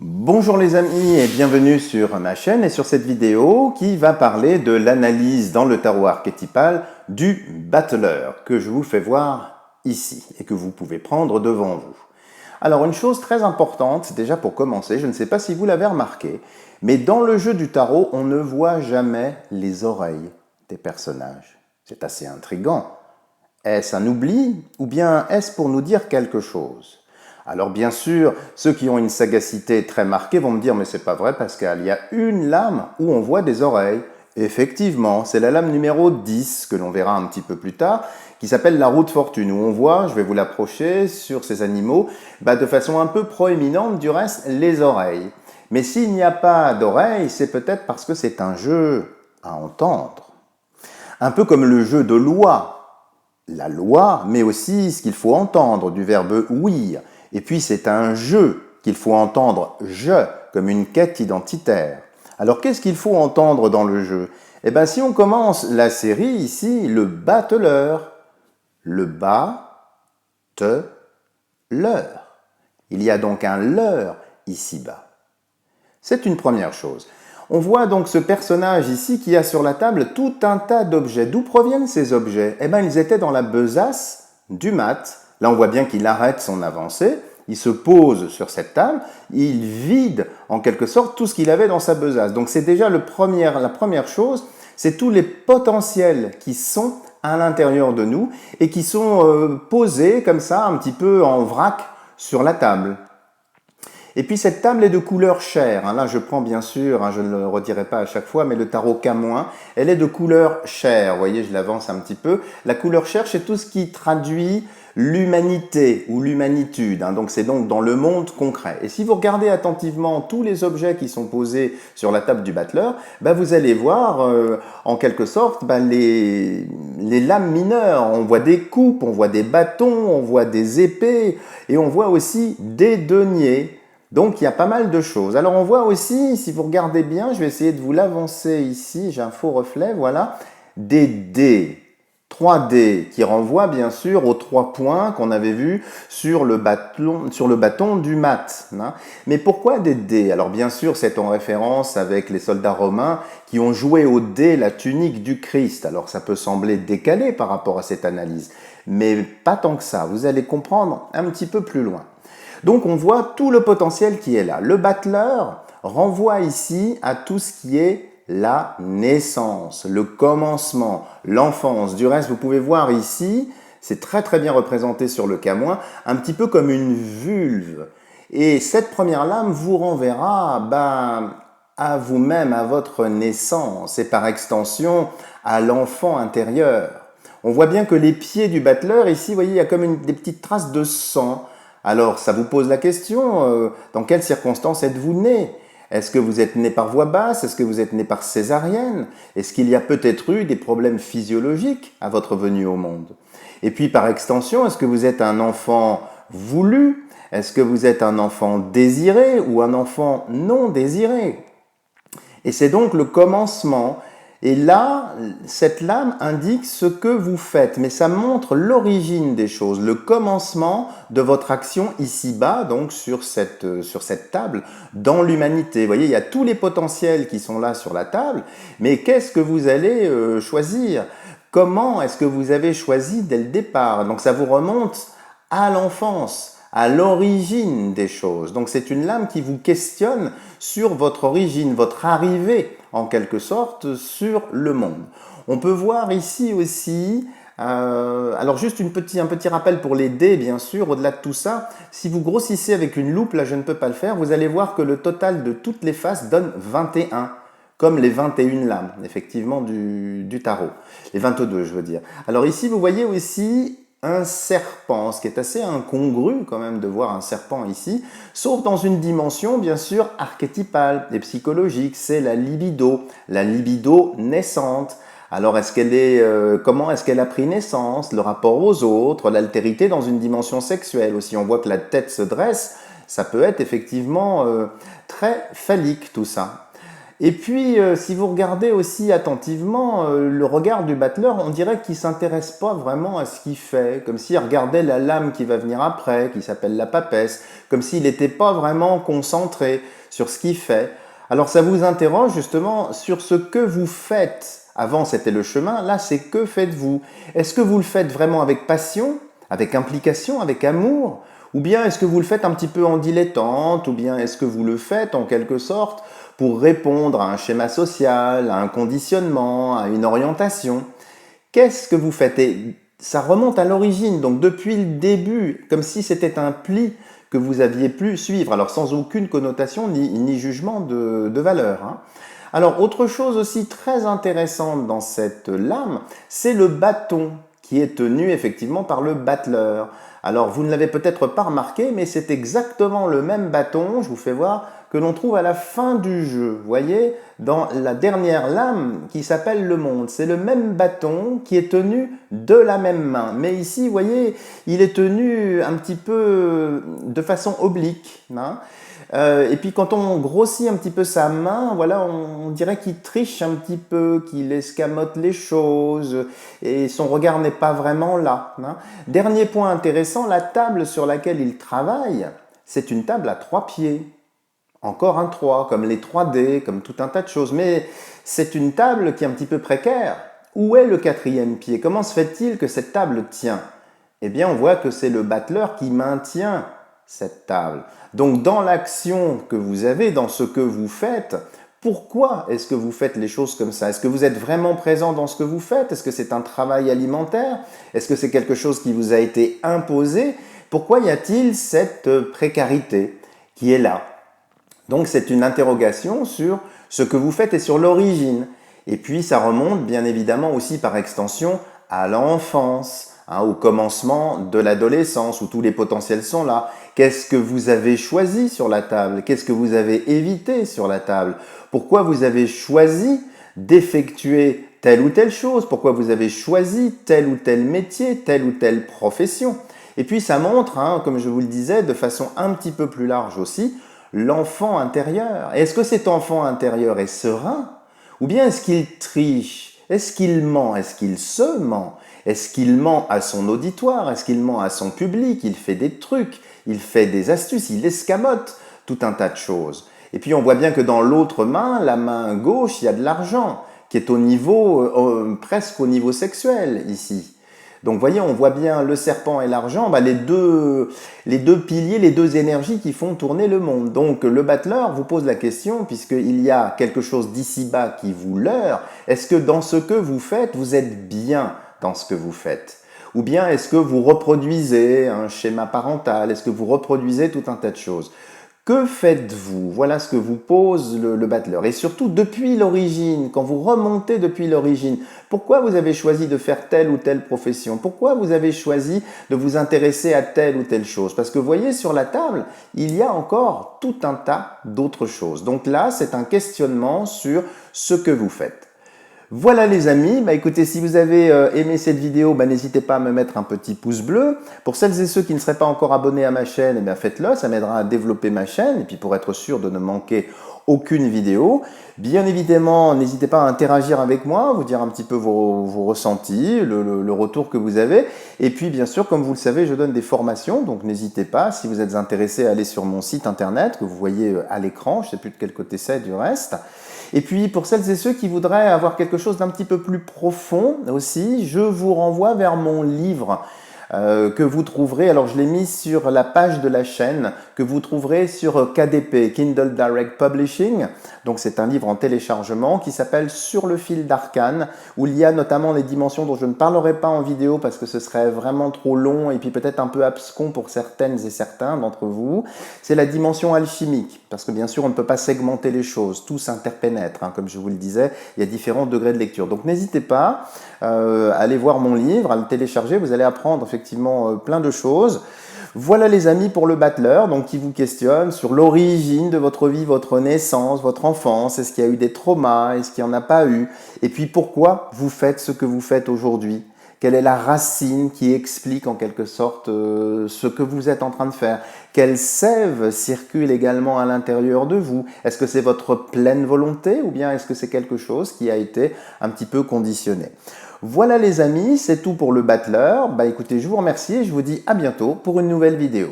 Bonjour les amis et bienvenue sur ma chaîne et sur cette vidéo qui va parler de l'analyse dans le tarot archétypal du battleur que je vous fais voir ici et que vous pouvez prendre devant vous. Alors une chose très importante déjà pour commencer, je ne sais pas si vous l'avez remarqué, mais dans le jeu du tarot on ne voit jamais les oreilles des personnages. C'est assez intriguant. Est-ce un oubli ou bien est-ce pour nous dire quelque chose ? Alors bien sûr, ceux qui ont une sagacité très marquée vont me dire « mais c'est pas vrai Pascal, il y a une lame où on voit des oreilles ». Effectivement, c'est la lame numéro 10 que l'on verra un petit peu plus tard, qui s'appelle la roue de fortune, où on voit, je vais vous l'approcher, sur ces animaux, de façon un peu proéminente du reste, les oreilles. Mais s'il n'y a pas d'oreilles, c'est peut-être parce que c'est un jeu à entendre. Un peu comme le jeu de loi. La loi, mais aussi ce qu'il faut entendre, du verbe « ouïr ». Et puis c'est un jeu qu'il faut entendre « je » comme une quête identitaire. Alors qu'est-ce qu'il faut entendre dans le jeu? Eh bien si on commence la série ici, le battleur, le bas-te-leur. Il y a donc un leurre ici-bas. C'est une première chose. On voit donc ce personnage ici qui a sur la table tout un tas d'objets. D'où proviennent ces objets? Eh bien ils étaient dans la besace du mat. Là, on voit bien qu'il arrête son avancée, il se pose sur cette table, il vide en quelque sorte tout ce qu'il avait dans sa besace. Donc c'est déjà la première chose, c'est tous les potentiels qui sont à l'intérieur de nous et qui sont posés comme ça, un petit peu en vrac sur la table. Et puis cette table est de couleur chair. Là, je prends bien sûr, je ne le redirai pas à chaque fois, mais le tarot K-, elle est de couleur chair. Vous voyez, je l'avance un petit peu. La couleur chair, c'est tout ce qui traduit l'humanité ou l'humanitude. Donc c'est donc dans le monde concret. Et si vous regardez attentivement tous les objets qui sont posés sur la table du battleur, vous allez voir en quelque sorte les lames mineures. On voit des coupes, on voit des bâtons, on voit des épées et on voit aussi des deniers. Donc il y a pas mal de choses. Alors on voit aussi, si vous regardez bien, je vais essayer de vous l'avancer ici, j'ai un faux reflet, voilà, des dés. 3 dés qui renvoient bien sûr aux 3 points qu'on avait vus sur le bâton du mat. Mais pourquoi des dés? Alors bien sûr c'est en référence avec les soldats romains qui ont joué au dé la tunique du Christ. Alors ça peut sembler décalé par rapport à cette analyse, mais pas tant que ça. Vous allez comprendre un petit peu plus loin. Donc on voit tout le potentiel qui est là. Le battleur renvoie ici à tout ce qui est la naissance, le commencement, l'enfance. Du reste, vous pouvez voir ici, c'est très très bien représenté sur le K-, un petit peu comme une vulve. Et cette première lame vous renverra à vous-même, à votre naissance et par extension à l'enfant intérieur. On voit bien que les pieds du battleur, ici, vous voyez, il y a comme des petites traces de sang. Alors, ça vous pose la question, dans quelles circonstances êtes-vous né? Est-ce que vous êtes né par voie basse? Est-ce que vous êtes né par césarienne? Est-ce qu'il y a peut-être eu des problèmes physiologiques à votre venue au monde? Et puis, par extension, est-ce que vous êtes un enfant voulu? Est-ce que vous êtes un enfant désiré ou un enfant non désiré? Et c'est donc le commencement. Et là, cette lame indique ce que vous faites, mais ça montre l'origine des choses, le commencement de votre action ici-bas, donc sur cette table, dans l'humanité. Vous voyez, il y a tous les potentiels qui sont là sur la table, mais qu'est-ce que vous allez choisir? Comment est-ce que vous avez choisi dès le départ? Donc ça vous remonte à l'enfance, à l'origine des choses. Donc c'est une lame qui vous questionne sur votre origine, votre arrivée en quelque sorte sur le monde. On peut voir ici aussi, alors juste un petit rappel pour les dés bien sûr, au-delà de tout ça, si vous grossissez avec une loupe, là je ne peux pas le faire, vous allez voir que le total de toutes les faces donne 21. Comme les 21 lames, effectivement, du tarot. Les 22, je veux dire. Alors ici, vous voyez aussi un serpent, ce qui est assez incongru quand même de voir un serpent ici, sauf dans une dimension bien sûr archétypale et psychologique, c'est la libido naissante. Alors comment est-ce qu'elle a pris naissance, le rapport aux autres, l'altérité dans une dimension sexuelle aussi. On voit que la tête se dresse, ça peut être effectivement très phallique tout ça. Et puis, si vous regardez aussi attentivement le regard du battleur, on dirait qu'il ne s'intéresse pas vraiment à ce qu'il fait, comme s'il regardait la lame qui va venir après, qui s'appelle la papesse, comme s'il n'était pas vraiment concentré sur ce qu'il fait. Alors ça vous interroge justement sur ce que vous faites. Avant c'était le chemin, là c'est que faites-vous? Est-ce que vous le faites vraiment avec passion, avec implication, avec amour? Ou bien est-ce que vous le faites un petit peu en dilettante? Ou bien est-ce que vous le faites en quelque sorte pour répondre à un schéma social, à un conditionnement, à une orientation? Qu'est-ce que vous faites? Et ça remonte à l'origine, donc depuis le début, comme si c'était un pli que vous aviez pu suivre, alors sans aucune connotation ni jugement de valeur. Hein. Alors, autre chose aussi très intéressante dans cette lame, c'est le bâton qui est tenu effectivement par le battleur. Alors, vous ne l'avez peut-être pas remarqué, mais c'est exactement le même bâton, je vous fais voir, que l'on trouve à la fin du jeu. Vous voyez, dans la dernière lame qui s'appelle le monde. C'est le même bâton qui est tenu de la même main. Mais ici, vous voyez, il est tenu un petit peu de façon oblique. Hein. Et puis quand on grossit un petit peu sa main, voilà, on dirait qu'il triche un petit peu, qu'il escamote les choses et son regard n'est pas vraiment là. Hein. Dernier point intéressant, la table sur laquelle il travaille, c'est une table à 3 pieds. Encore un 3, comme les 3D, comme tout un tas de choses. Mais c'est une table qui est un petit peu précaire. Où est le 4e pied? Comment se fait-il que cette table tient? Eh bien, on voit que c'est le battleur qui maintient cette table. Donc, dans l'action que vous avez, dans ce que vous faites, pourquoi est-ce que vous faites les choses comme ça? Est-ce que vous êtes vraiment présent dans ce que vous faites? Est-ce que c'est un travail alimentaire? Est-ce que c'est quelque chose qui vous a été imposé? Pourquoi y a-t-il cette précarité qui est là? Donc c'est une interrogation sur ce que vous faites et sur l'origine. Et puis ça remonte bien évidemment aussi par extension à l'enfance, hein, au commencement de l'adolescence où tous les potentiels sont là. Qu'est-ce que vous avez choisi sur la table? Qu'est-ce que vous avez évité sur la table? Pourquoi vous avez choisi d'effectuer telle ou telle chose? Pourquoi vous avez choisi tel ou tel métier, telle ou telle profession? Et puis ça montre, hein, comme je vous le disais, de façon un petit peu plus large aussi, l'enfant intérieur. Est-ce que cet enfant intérieur est serein? Ou bien est-ce qu'il triche? Est-ce qu'il ment? Est-ce qu'il se ment? Est-ce qu'il ment à son auditoire? Est-ce qu'il ment à son public? Il fait des trucs, il fait des astuces, il escamote tout un tas de choses. Et puis on voit bien que dans l'autre main, la main gauche, il y a de l'argent qui est au niveau, presque au niveau sexuel ici. Donc vous voyez, on voit bien le serpent et l'argent, les deux piliers, les deux énergies qui font tourner le monde. Donc le battleur vous pose la question, puisqu'il y a quelque chose d'ici-bas qui vous leurre, est-ce que dans ce que vous faites, vous êtes bien dans ce que vous faites? Ou bien est-ce que vous reproduisez un schéma parental? Est-ce que vous reproduisez tout un tas de choses? Que faites-vous? Voilà ce que vous pose le battleur. Et surtout, depuis l'origine, quand vous remontez depuis l'origine, pourquoi vous avez choisi de faire telle ou telle profession? Pourquoi vous avez choisi de vous intéresser à telle ou telle chose? Parce que vous voyez, sur la table, il y a encore tout un tas d'autres choses. Donc là, c'est un questionnement sur ce que vous faites. Voilà les amis, écoutez, si vous avez aimé cette vidéo, n'hésitez pas à me mettre un petit pouce bleu. Pour celles et ceux qui ne seraient pas encore abonnés à ma chaîne, faites-le, ça m'aidera à développer ma chaîne et puis pour être sûr de ne manquer aucune vidéo. Bien évidemment, n'hésitez pas à interagir avec moi, vous dire un petit peu vos ressentis, le retour que vous avez. Et puis bien sûr, comme vous le savez, je donne des formations, donc n'hésitez pas, si vous êtes intéressé, à aller sur mon site internet que vous voyez à l'écran, je ne sais plus de quel côté c'est du reste. Et puis pour celles et ceux qui voudraient avoir quelque chose d'un petit peu plus profond aussi, je vous renvoie vers mon livre que vous trouverez, alors je l'ai mis sur la page de la chaîne, que vous trouverez sur KDP, Kindle Direct Publishing. Donc c'est un livre en téléchargement qui s'appelle Sur le fil d'Arcane, où il y a notamment les dimensions dont je ne parlerai pas en vidéo parce que ce serait vraiment trop long et puis peut-être un peu abscon pour certaines et certains d'entre vous. C'est la dimension alchimique, parce que bien sûr on ne peut pas segmenter les choses, tout s'interpénètre, hein, comme je vous le disais, il y a différents degrés de lecture. Donc n'hésitez pas à aller voir mon livre, à le télécharger, vous allez apprendre effectivement plein de choses. Voilà les amis pour le battleur, donc qui vous questionne sur l'origine de votre vie, votre naissance, votre enfance, est-ce qu'il y a eu des traumas, est-ce qu'il n'y en a pas eu, et puis pourquoi vous faites ce que vous faites aujourd'hui. Quelle est la racine qui explique en quelque sorte ce que vous êtes en train de faire? Quelle sève circule également à l'intérieur de vous? Est-ce que c'est votre pleine volonté ou bien est-ce que c'est quelque chose qui a été un petit peu conditionné? Voilà les amis, c'est tout pour le battleur. Écoutez, je vous remercie et je vous dis à bientôt pour une nouvelle vidéo.